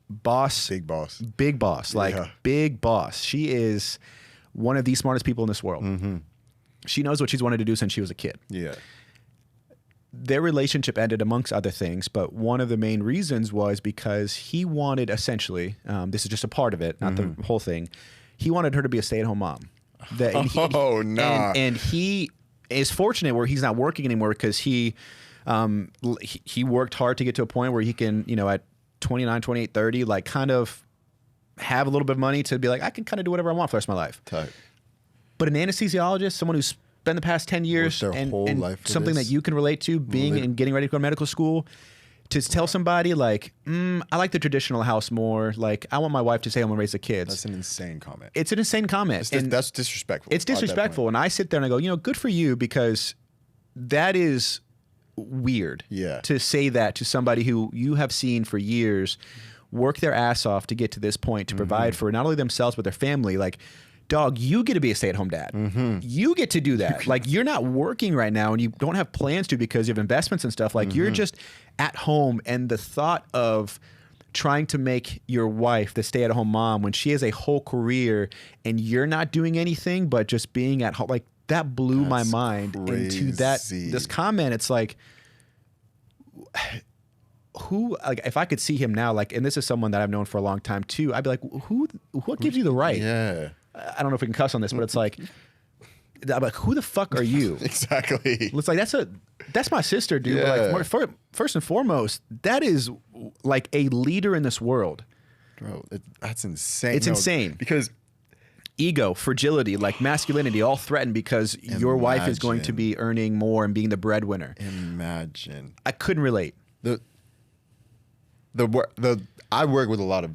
Boss. Big boss. Big boss. Like big boss. She is one of the smartest people in this world. She knows what she's wanted to do since she was a kid. Yeah. Their relationship ended amongst other things, but one of the main reasons was because he wanted essentially, this is just a part of it, not the whole thing. He wanted her to be a stay-at-home mom. And he is fortunate where he's not working anymore because he worked hard to get to a point where he can, you know, at 29, 28, 30, like kind of have a little bit of money to be like, I can kind of do whatever I want for the rest of my life. Tight. But an anesthesiologist, someone who's spent the past 10 years and life something that you can relate to, being and getting ready to go to medical school, to tell somebody like, I like the traditional house more. Like, I want my wife to stay home and raise the kids. That's an insane comment. It's an insane comment. That's disrespectful. It's disrespectful. And I sit there and I go, you know, good for you, because that is weird to say that to somebody who you have seen for years work their ass off to get to this point to provide for not only themselves, but their family. Like, dog, you get to be a stay-at-home dad. You get to do that. Like, you're not working right now and you don't have plans to because you have investments and stuff. Like, you're just at home. And the thought of trying to make your wife the stay-at-home mom when she has a whole career and you're not doing anything but just being at home, like, that blew my mind into this comment. It's like, who, like, if I could see him now, like, and this is someone that I've known for a long time too, I'd be like, what gives you the right? Yeah. I don't know if we can cuss on this, but it's like, I'm like, who the fuck are you? Exactly. It's like, that's my sister, dude. Yeah. But like, first and foremost, that is like a leader in this world. Bro, that's insane. It's insane. Because ego, fragility, like masculinity, all threatened because your wife is going to be earning more and being the breadwinner. Imagine. I couldn't relate. I work with a lot of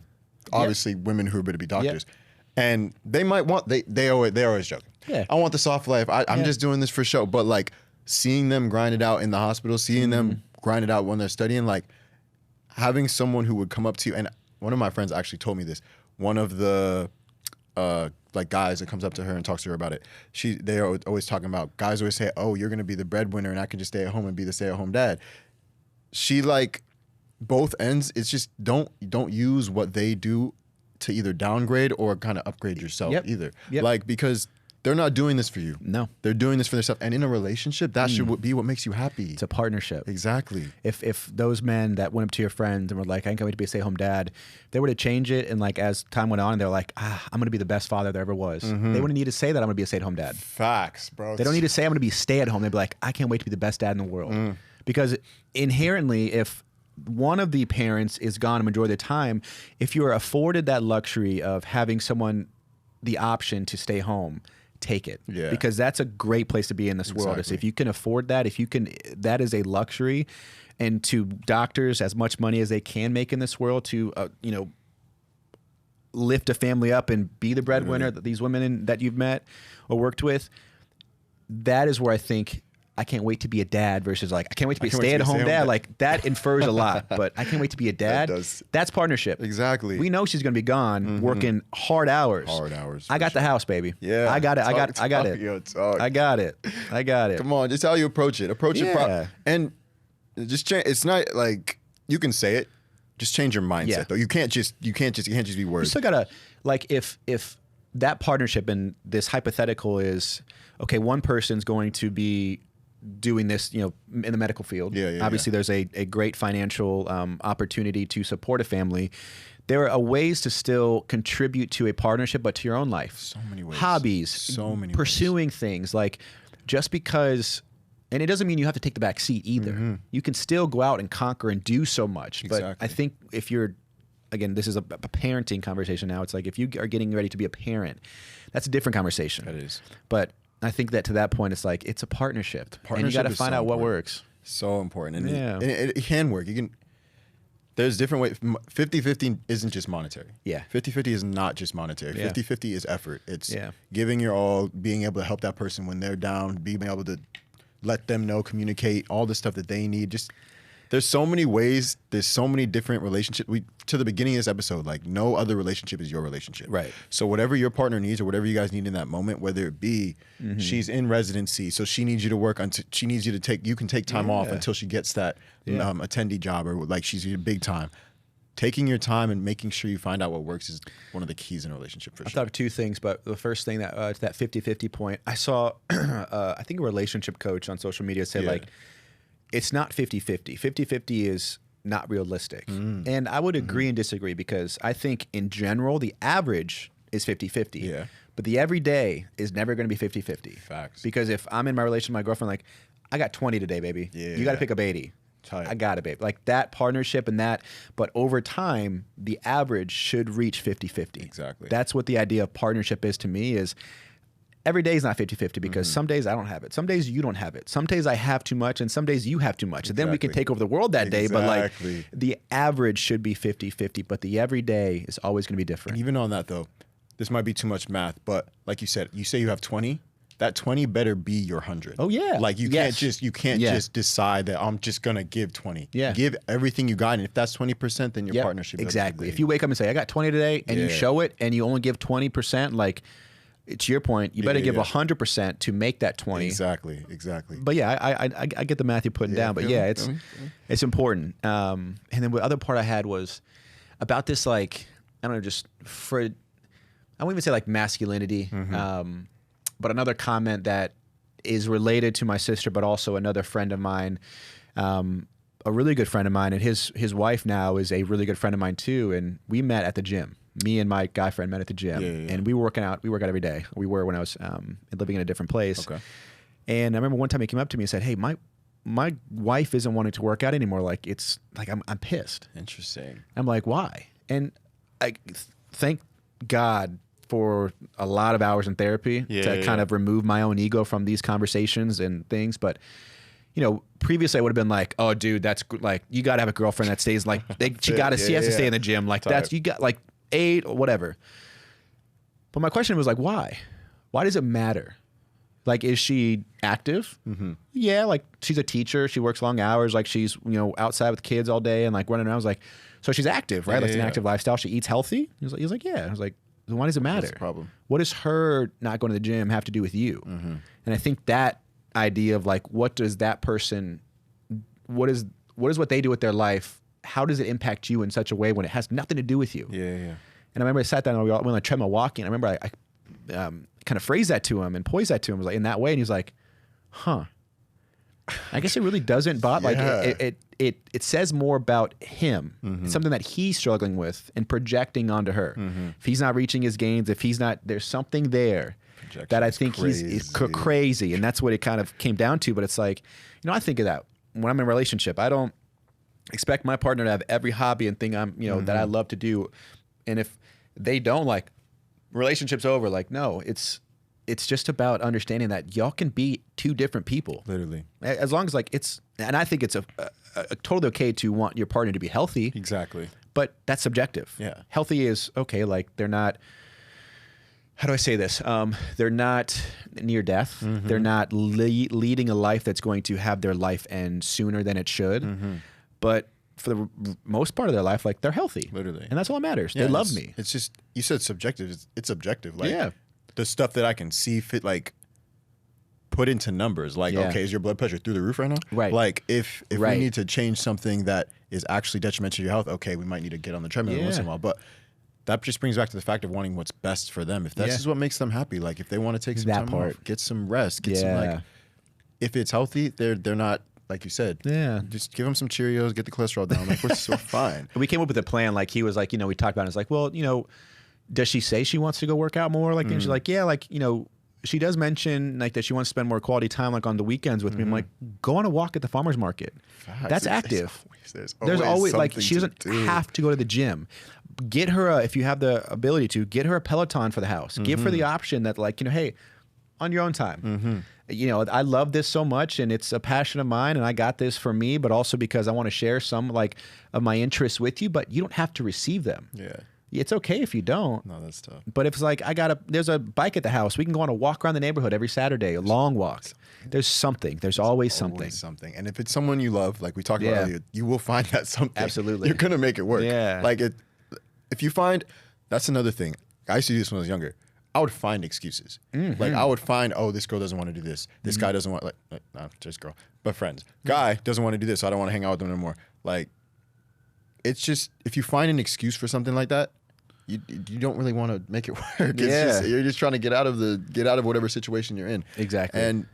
obviously women who are going to be doctors. And they might want, they're always joking. Yeah. I want the soft life. I'm just doing this for show. But like seeing them grind it out in the hospital, seeing them grind it out when they're studying, like having someone who would come up to you. And one of my friends actually told me this. One of the like guys that comes up to her and talks to her about it. They are always talking about, guys always say, oh, you're going to be the breadwinner and I can just stay at home and be the stay-at-home dad. She like both ends. It's just don't use what they do to either downgrade or kind of upgrade yourself either. Like, because they're not doing this for you. No. They're doing this for themselves. And in a relationship, that should be what makes you happy. It's a partnership. Exactly. If those men that went up to your friends and were like, I can't wait to be a stay-at-home dad, they were to change it, and like as time went on, they're like, I'm going to be the best father there ever was. They wouldn't need to say that I'm going to be a stay-at-home dad. Facts, bro. They don't need to say I'm going to be stay-at-home. They'd be like, I can't wait to be the best dad in the world. Because inherently, if one of the parents is gone a majority of the time, if you're afforded that luxury of having someone the option to stay home, take it. Because that's a great place to be in this world. Is if you can afford that, that is a luxury. And to doctors, as much money as they can make in this world to, lift a family up and be the breadwinner that these women that you've met or worked with, that is where I think I can't wait to be a dad versus like I can't wait to be a can't wait to be a stay-at-home stay-at-home dad. dad. Like that infers a lot, but I can't wait to be a dad. does. That's partnership. Exactly. We know she's gonna be gone working hard hours. Hard hours, I for got the house, baby. Yeah. I got it. I got Talk, it. yo, talk. I got it. I got it. Come on, just how you approach it. Approach it Yeah. and just change. It's not like you can say it. Just change your mindset Yeah. though. You can't just be You words. still gotta like if that partnership and this hypothetical is okay, one person's going to be doing this, you know, in the medical field. Yeah, Obviously, there's a great financial opportunity to support a family. There are ways to still contribute to a partnership, but to your own life. So many ways. Hobbies. So many pursuing things like just because. And it doesn't mean you have to take the back seat either. You can still go out and conquer and do so much. But Exactly. I think if you're, again, this is a parenting conversation now. It's like if you are getting ready to be a parent, that's a different conversation. That is. But I think that to that point, it's like it's a partnership. And you Partnership got to is find so out what important. works. So important. And Yeah. it can work. You can. There's different ways. 50-50 isn't just monetary. Yeah. 50-50 is not just monetary. Yeah. 50-50 is effort. It's Yeah. giving your all, being able to help that person when they're down, being able to let them know, communicate, all the stuff that they need. Just there's so many ways. There's so many different relationships. To the beginning of this episode, like no other relationship is your relationship. Right. So whatever your partner needs or whatever you guys need in that moment, whether it be she's in residency, so she needs you to work until she needs you to take. You can take time off until she gets that attendee job, or like she's your big time. Taking your time and making sure you find out what works is one of the keys in a relationship for I sure. thought of two things, but the first thing that to that 50-50 point, I saw, I think a relationship coach on social media said like, it's not 50-50. 50-50 is not realistic. And I would agree and disagree because I think in general, the average is 50-50. Yeah. But the everyday is never going to be 50-50. Facts. Because if I'm in my relationship with my girlfriend, like, I got 20 today, baby. Yeah. You got to pick up 80. Tight. I got it, babe. Like that partnership and that, but over time, the average should reach 50-50. Exactly. That's what the idea of partnership is to me is every day is not 50-50 because some days I don't have it. Some days you don't have it. Some days I have too much and some days you have too much. And then we can Exactly. take over the world that day. But like Exactly. the average should be 50-50, but the everyday is always going to be different. And even on that though, this might be too much math, but like you said, you say you have 20. That 20 better be your 100. Oh, yeah. Like you Yes. can't Yeah. just decide that I'm just gonna give 20. Yeah. Give everything you got, and if that's 20%, then your Yep, partnership. exactly. If you wake up and say I got 20 today and you Yeah. show it and you only give 20%, like to your point, you better Yeah, give yeah. 100% to make that 20. exactly. But yeah, I get the math you're putting down. But feel yeah, me, it's feel me. it's important. And then the other part I had was about this like I don't know, just for I won't even say like masculinity, but another comment that is related to my sister, but also another friend of mine, a really good friend of mine, and his wife now is a really good friend of mine too. And we met at the gym. Me and my guy friend met at the gym, and we were working out. We work out every day. We were when I was living in a different place. Okay. And I remember one time he came up to me and said, "Hey, my wife isn't wanting to work out anymore. Like it's like I'm pissed." Interesting. I'm like, "Why?" And I thank God for a lot of hours in therapy to kind of remove my own ego from these conversations and things. But you know, previously I would have been like, "Oh, dude, that's like you got to have a girlfriend that stays like she has to stay in the gym. Like that's you got like 8 or whatever." But my question was like, why? Why does it matter? Like, is she active? Yeah, like she's a teacher. She works long hours. Like she's, you know, outside with kids all day and like running around. I was like, so she's active, right? Like it's an active lifestyle. She eats healthy. He was like, yeah. I was like, then why does it matter? What's the problem? What does her not going to the gym have to do with you? And I think that idea of like, what does that person, what is what they do with their life? How does it impact you in such a way when it has nothing to do with you? Yeah. And I remember I sat down and we went on a treadmill walking. I remember I kind of phrased that to him and poised that to him. I was like in that way, and he was like, "Huh." I guess it really doesn't bother. Like it says more about him. It's something that he's struggling with and projecting onto her. If he's not reaching his gains, if he's not, there's something there that I think he's crazy, and that's what it kind of came down to. But it's like, you know, I think of that when I'm in a relationship. I don't expect my partner to have every hobby and thing I'm, you know, that I love to do, and if they don't, like, relationship's over. Like, no, it's just about understanding that y'all can be two different people. Literally. As long as like it's, and I think it's a totally okay to want your partner to be healthy. Exactly. But that's subjective. Yeah. Healthy is okay. Like they're not, how do I say this? They're not near death. They're not leading a life that's going to have their life end sooner than it should. But for the most part of their life, like they're healthy. Literally. And that's all that matters. Yeah, they love me. It's just, you said subjective. It's objective. Like Yeah. the stuff that I can see fit, like put into numbers. Like, okay, is your blood pressure through the roof right now? Right. Like if we need to change something that is actually detrimental to your health, okay, we might need to get on the treadmill once in a while. But that just brings back to the fact of wanting what's best for them. If that's just what makes them happy, like if they want to take some time off, get some rest, get some like, if it's healthy, they're not, like you said, just give them some Cheerios, get the cholesterol down. Like we're so fine. We came up with a plan. Like he was like, we talked about it. It's like, well, does she say she wants to go work out more? Like, and she's like, yeah, like, she does mention like that she wants to spend more quality time like on the weekends with me. I'm like, go on a walk at the farmer's market. Facts. That's active. There's always like, she doesn't have to go to the gym. Get her if you have the ability to, get her a Peloton for the house. Give her the option that like, hey, on your own time. I love this so much and it's a passion of mine and I got this for me, but also because I want to share some like of my interests with you, but you don't have to receive them. Yeah. It's okay if you don't. No, that's tough. But if it's like, there's a bike at the house. We can go on a walk around the neighborhood every Saturday, a long walk. There's something. There's always something. And if it's someone you love, like we talked about earlier, you will find that something. Absolutely. You're going to make it work. Yeah. Like if you find, that's another thing. I used to do this when I was younger. I would find excuses. Like I would find, this girl doesn't want to do this. This guy doesn't want, not just girl, but friends. Guy doesn't want to do this, so I don't want to hang out with them anymore. Like, it's just, if you find an excuse for something like that, you don't really want to make it work. It's you're just trying to get out of whatever situation you're in. Exactly. And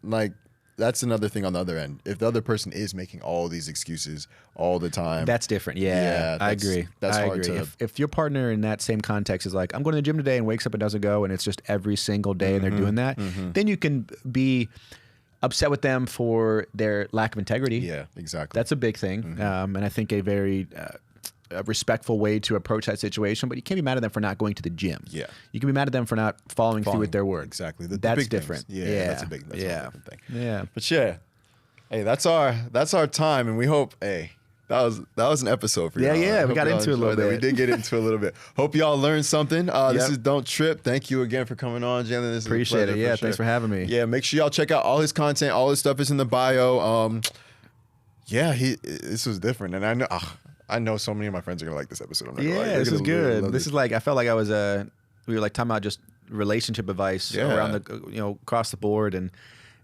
like, that's another thing on the other end. If the other person is making all these excuses all the time, that's different. Yeah, I agree. That's hard to. If your partner in that same context is like, I'm going to the gym today and wakes up and doesn't go, and it's just every single day and they're doing that, then you can be upset with them for their lack of integrity. Yeah, exactly. That's a big thing. And I think a very a respectful way to approach that situation, but you can't be mad at them for not going to the gym. Yeah. You can be mad at them for not following through with their word. Exactly. That's big different. Yeah, that's a different thing. Yeah. But yeah. Hey, that's our time, and we hope, that was an episode for y'all. Yeah, we got into it a little bit. We did get into it a little bit. Hope y'all learned something. This is Don't Trip. Thank you again for coming on, Jalen. This Appreciate it. Yeah, thanks for having me. Yeah, make sure y'all check out all his content. All his stuff is in the bio. This was different, and I know so many of my friends are gonna like this episode. I'm not gonna lie. This is good. This is like, I felt like I was we were like talking about just relationship advice around the across the board, and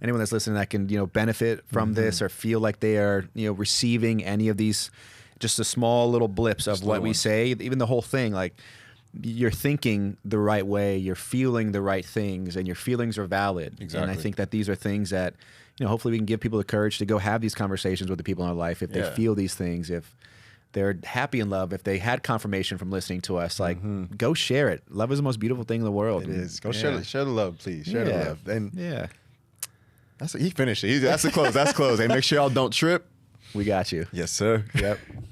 anyone that's listening that can benefit from this or feel like they are receiving any of these, just the small little blips of what we say, even the whole thing, like you're thinking the right way, you're feeling the right things, and your feelings are valid. Exactly. And I think that these are things that hopefully we can give people the courage to go have these conversations with the people in our life if they feel these things, if they're happy in love, if they had confirmation from listening to us, like go share it. Love is the most beautiful thing in the world. It is. Go share the love, please. Share the love. And he finished it. That's the close. That's close. Hey, make sure y'all don't trip. We got you. Yes, sir. Yep.